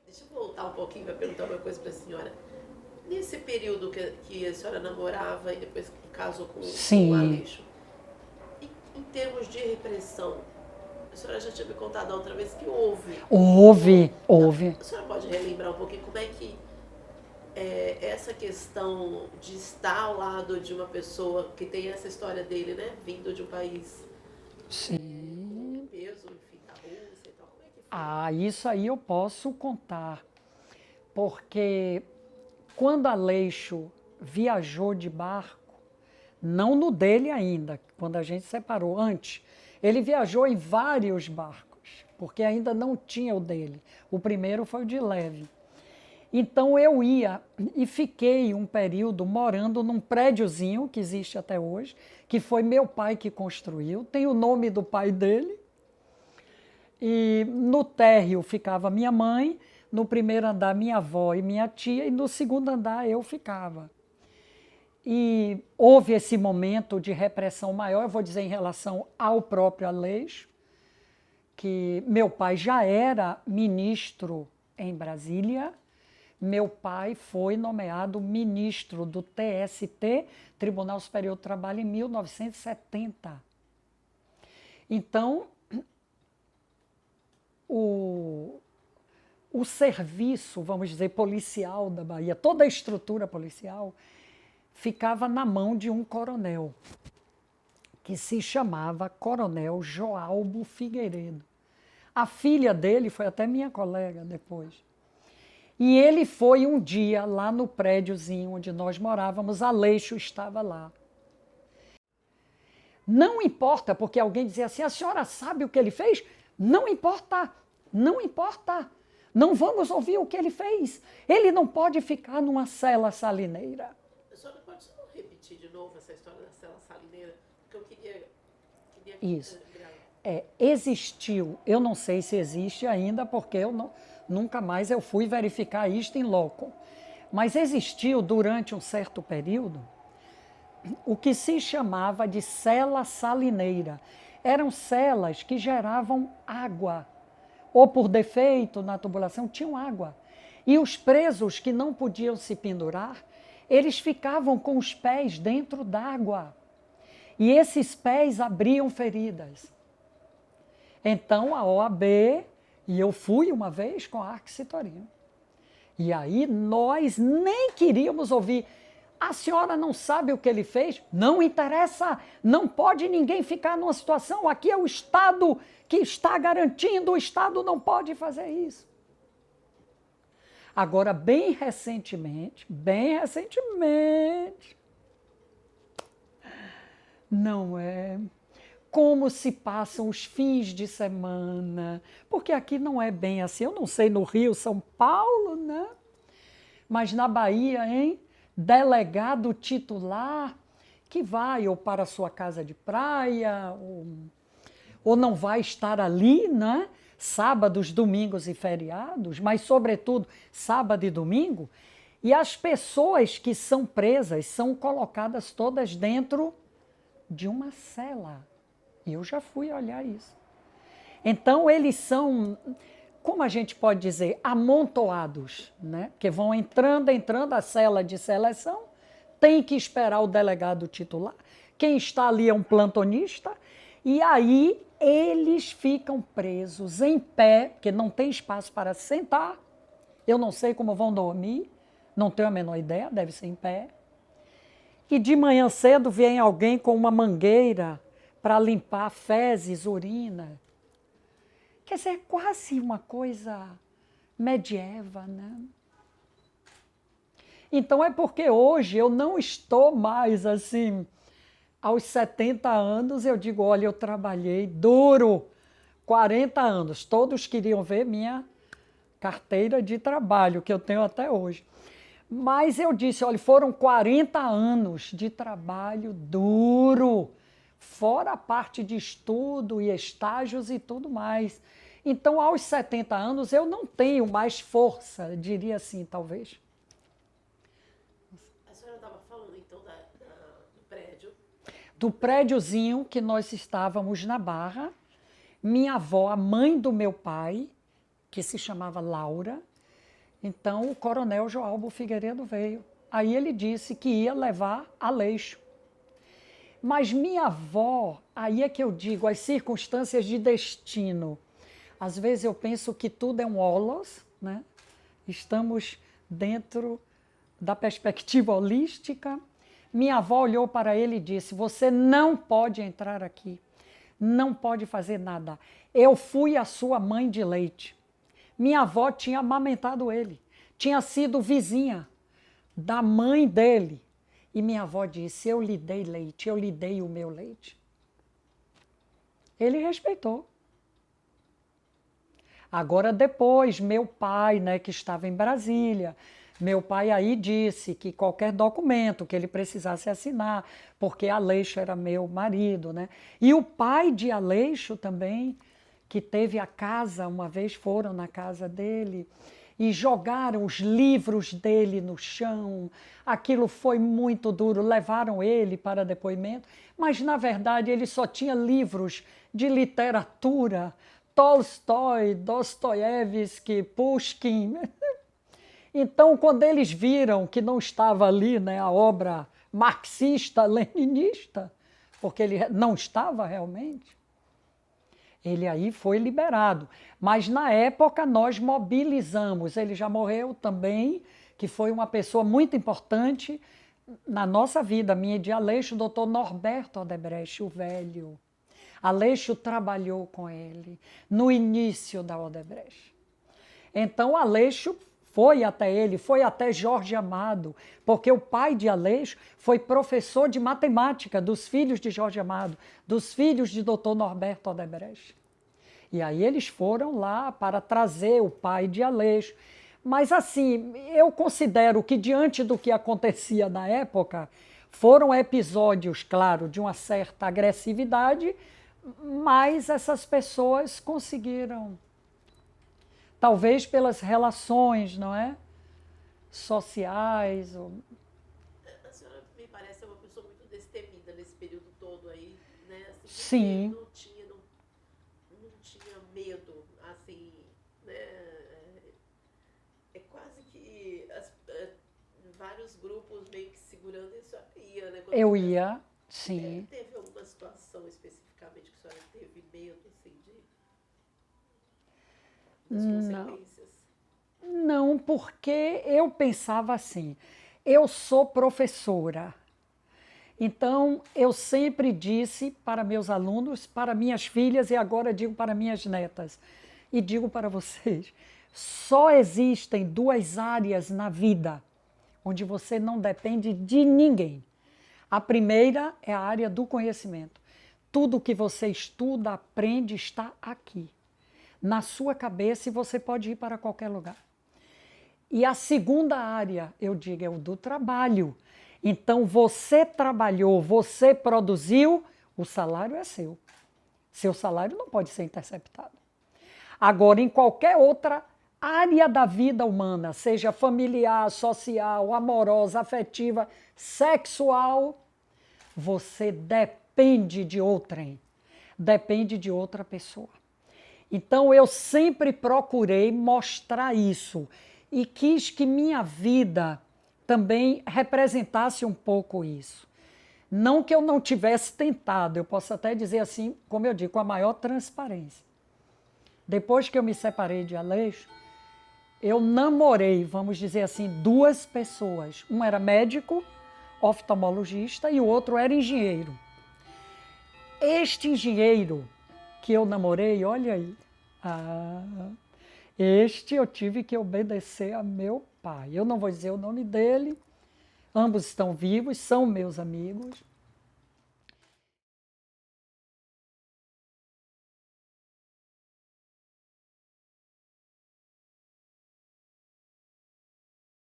Deixa eu voltar um pouquinho para perguntar uma coisa para a senhora. Nesse período que a senhora namorava e depois que casou com o Sim, Aleixo, em termos de repressão, a senhora já tinha me contado a outra vez que houve. houve, Então, houve. a senhora pode relembrar um pouquinho como é que essa questão de estar ao lado de uma pessoa que tem essa história dele, né? Vindo de um país com Sim. peso, enfim, da Rússia e tal. Como é que foi? Ah, isso aí eu posso contar, porque quando Aleixo viajou de barco, não no dele ainda, quando a gente separou, antes, ele viajou em vários barcos, porque ainda não tinha o dele. O primeiro foi o de leve. Então eu ia e fiquei um período morando num prédiozinho que existe até hoje, que foi meu pai que construiu, tem o nome do pai dele. E no térreo ficava minha mãe, no primeiro andar minha avó e minha tia, e no segundo andar eu ficava. E houve esse momento de repressão maior, eu vou dizer em relação ao próprio Aleixo, que meu pai já era ministro em Brasília, meu pai foi nomeado ministro do TST, Tribunal Superior do Trabalho, em 1970. Então, o, o serviço, vamos dizer, policial da Bahia, toda a estrutura policial, ficava na mão de um coronel, que se chamava Coronel Joalbo Figueiredo. A filha dele foi até minha colega depois. E ele foi um dia lá no prédiozinho onde nós morávamos, Aleixo estava lá. Não importa, porque alguém dizia assim: a senhora sabe o que ele fez? Não importa, não importa. Não vamos ouvir o que ele fez. Ele não pode ficar numa cela salineira. A senhora pode só repetir de novo essa história da cela salineira? Porque eu queria Isso. gravar. Existiu, eu não sei se existe ainda, porque eu não, nunca mais eu fui verificar isto em loco. Mas existiu durante um certo período o que se chamava de cela salineira. Eram celas que geravam água, ou por defeito na tubulação, tinham água. E os presos que não podiam se pendurar, eles ficavam com os pés dentro d'água. E esses pés abriam feridas. Então a OAB, e eu fui uma vez com a Arquicitorino. E aí nós nem queríamos ouvir. A senhora não sabe o que ele fez? Não interessa, não pode ninguém ficar numa situação. Aqui é o Estado que está garantindo, o Estado não pode fazer isso. Agora, bem recentemente, não é? Como se passam os fins de semana, porque aqui não é bem assim. Eu não sei no Rio, São Paulo, né? Mas na Bahia, hein? Delegado titular que vai ou para a sua casa de praia, ou não vai estar ali, né? Sábados, domingos e feriados, mas sobretudo sábado e domingo. E as pessoas que são presas são colocadas todas dentro de uma cela. E eu já fui olhar isso. Então eles são, como a gente pode dizer, amontoados, né? Que vão entrando a cela de seleção, tem que esperar o delegado titular. Quem está ali é um plantonista, e aí eles ficam presos em pé, porque não tem espaço para sentar. Eu não sei como vão dormir, não tenho a menor ideia, deve ser em pé. E de manhã cedo vem alguém com uma mangueira para limpar fezes, urina. Quer dizer, é quase uma coisa medieval, né? Então é porque hoje eu não estou mais assim, aos 70 anos eu digo, olha, eu trabalhei duro, 40 anos, todos queriam ver minha carteira de trabalho, que eu tenho até hoje. Mas eu disse, olha, foram 40 anos de trabalho duro, fora a parte de estudo e estágios e tudo mais. Então, aos 70 anos, eu não tenho mais força, diria assim, talvez. A senhora estava falando então do prédio. Do prédiozinho que nós estávamos na Barra, minha avó, a mãe do meu pai, que se chamava Laura, Então o coronel Joalbo Figueiredo veio. Aí ele disse que ia levar Aleixo. Mas minha avó, aí é que eu digo, as circunstâncias de destino. Às vezes eu penso que tudo é um holos, né? Estamos dentro da perspectiva holística. Minha avó olhou para ele e disse: você não pode entrar aqui, não pode fazer nada. Eu fui a sua mãe de leite. Minha avó tinha amamentado ele, tinha sido vizinha da mãe dele. E minha avó disse: eu lhe dei leite, eu lhe dei o meu leite. Ele respeitou. Agora depois, meu pai, né, que estava em Brasília, meu pai aí disse que qualquer documento que ele precisasse assinar, porque Aleixo era meu marido, né? E o pai de Aleixo também, que teve a casa, uma vez foram na casa dele e jogaram os livros dele no chão. Aquilo foi muito duro, levaram ele para depoimento, mas na verdade ele só tinha livros de literatura, Tolstói, Dostoiévski, Pushkin. Então, quando eles viram que não estava ali, né, a obra marxista-leninista, porque ele não estava realmente, ele aí foi liberado. Mas na época nós mobilizamos, ele já morreu também, que foi uma pessoa muito importante na nossa vida, minha e de Aleixo, o doutor Norberto Odebrecht, o velho. Aleixo trabalhou com ele no início da Odebrecht. Então Aleixo foi até ele, foi até Jorge Amado, porque o pai de Aleixo foi professor de matemática dos filhos de Jorge Amado, dos filhos de doutor Norberto Odebrecht. E aí eles foram lá para trazer o pai de Aleixo. Mas assim, eu considero que diante do que acontecia na época, foram episódios, claro, de uma certa agressividade, mas essas pessoas conseguiram, talvez pelas relações, não é? Sociais. A senhora me parece uma pessoa muito destemida nesse período todo aí, né? Assim, Sim. não tinha medo, assim, né? É quase que vários grupos meio que segurando isso ia, né? Eu ia, sim. Teve alguma situação especificamente que a senhora teve medo, assim, das consequências? Não, porque eu pensava assim, eu sou professora, então eu sempre disse para meus alunos, para minhas filhas e agora digo para minhas netas, e digo para vocês, só existem duas áreas na vida onde você não depende de ninguém. A primeira é a área do conhecimento. Tudo que você estuda, aprende, está aqui, na sua cabeça, e você pode ir para qualquer lugar. E a segunda área, eu digo, é o do trabalho. Então, você trabalhou, você produziu, o salário é seu. Seu salário não pode ser interceptado. Agora, em qualquer outra área da vida humana, seja familiar, social, amorosa, afetiva, sexual, você depende de outrem, depende de outra pessoa. Então, eu sempre procurei mostrar isso e quis que minha vida também representasse um pouco isso. Não que eu não tivesse tentado, eu posso até dizer assim, como eu digo, com a maior transparência. Depois que eu me separei de Aleixo, eu namorei, vamos dizer assim, duas pessoas. Um era médico, oftalmologista, e o outro era engenheiro. Este engenheiro que eu namorei, olha aí, este eu tive que obedecer a meu pai. Eu não vou dizer o nome dele, ambos estão vivos, são meus amigos.